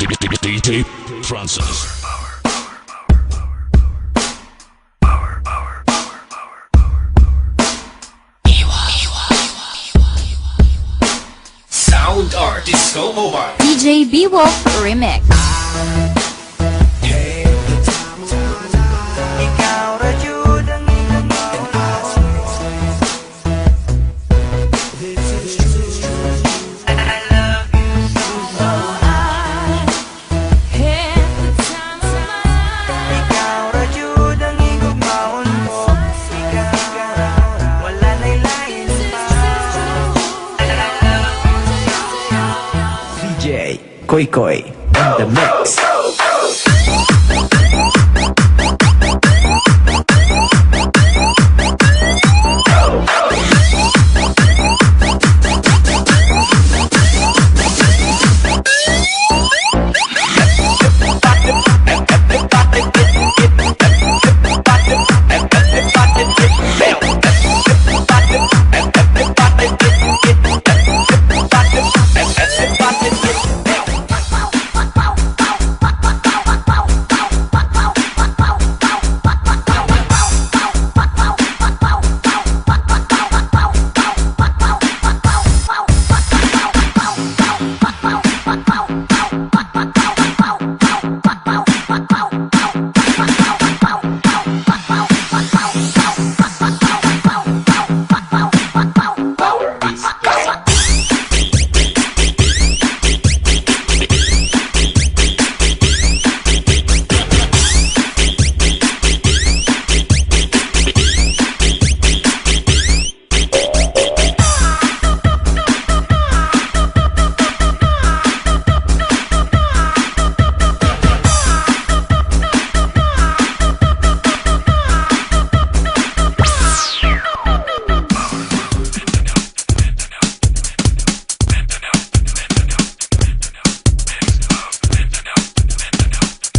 DJ Francis. Sound Art Disco Mobile. DJ B-Wolf Remix. Koi Koi in the mix.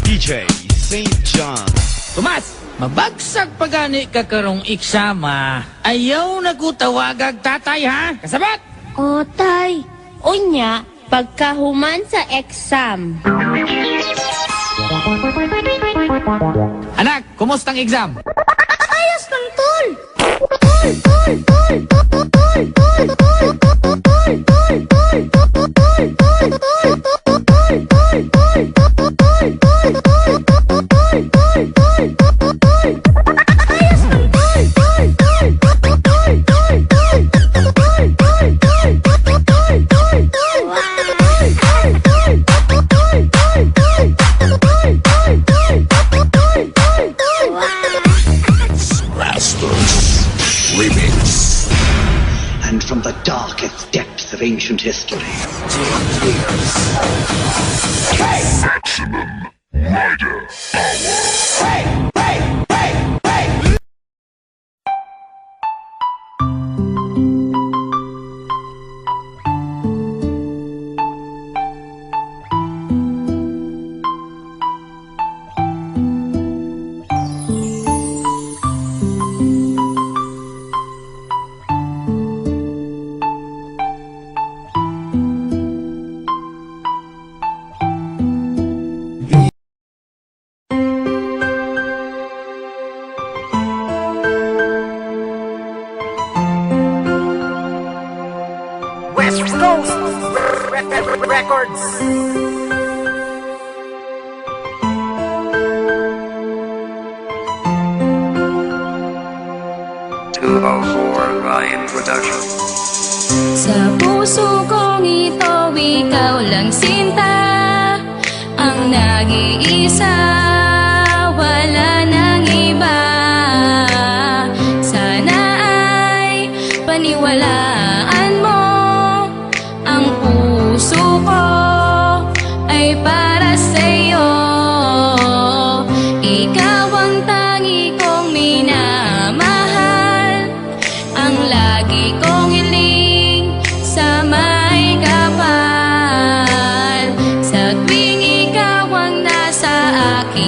DJ St. John. Tomas, mabagsak pagani ka karong iksama. Ayaw nagutawagag tatay ha? Kasabat? O tay, unya, pagkahuman sa exam. Anak, kumustang exam? Ayos ng tol! And from the darkest depths of ancient history. Maximum Rider Hour. West Coast Records. Ryan Production. Sa puso kong ito, ikaw lang sinta, ang nag-iisa, wala nang iba. Sana ay paniwalaan mo, ang puso ko ay para sa'yo. Ikaw ang tangi kong minamahal, ang lagi kong hiling sa may kapal. Sa tuwing ikaw ang nasa akin,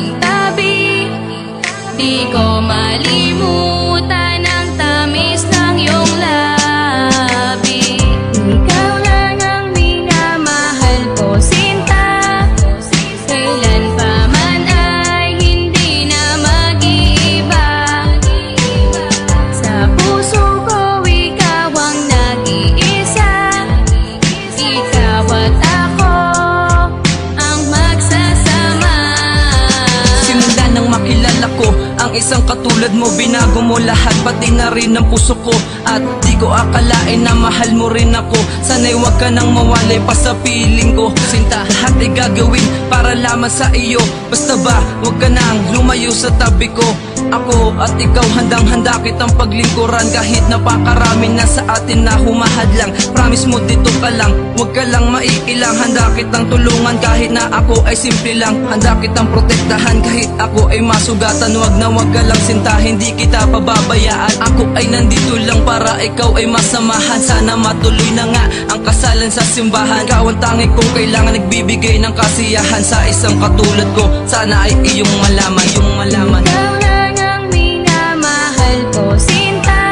isang katulad mo. Binago mo lahat, pati na rin ang puso ko. At di ko akalain na mahal mo rin ako. Sana'y wag ka nang mawalay pa sa piling ko. Sinta, lahat ay gagawin para lamang sa iyo. Basta ba, wag ka nang lumayo sa tabi ko. Ako at ikaw handang-handa kitang paglingkuran. Kahit napakarami na sa atin na humahadlang. Promise mo dito ka lang, wag ka lang maiilang. Handa kitang tulungan kahit na ako ay simple lang. Handa kitang protektahan kahit ako ay masugatan. Wag na wag ka lang sinta, hindi kita pababayaan. Ako ay nandito lang para ikaw ay masamahan. Sana matuloy na nga ang kasalan sa simbahan. Ikaw ang tangi kong kailangan, nagbibigay ng kasiyahan sa isang katulad ko. Sana ay iyong malaman, iyong malaman. Ikaw lang ang minamahal ko, sinta.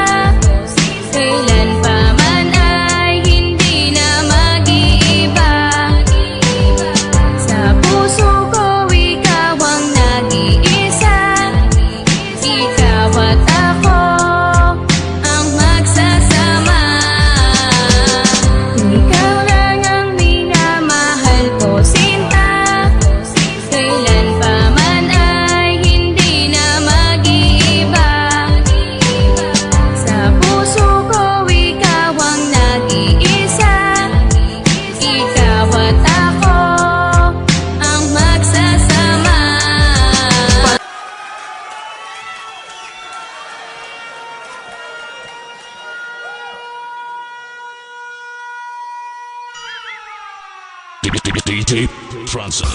Kailan pa man ay hindi na mag-iiba. Sa puso ko ikaw ang nag-iisa. Ikaw at ako ang magsasama. Ikaw lang ang minamahal ko, sinta. Kailan pa man ay hindi na mag-iiba. Sa puso ko ikaw ang nag-iisa. Ikaw at ako ang magsasama. DJ Francis.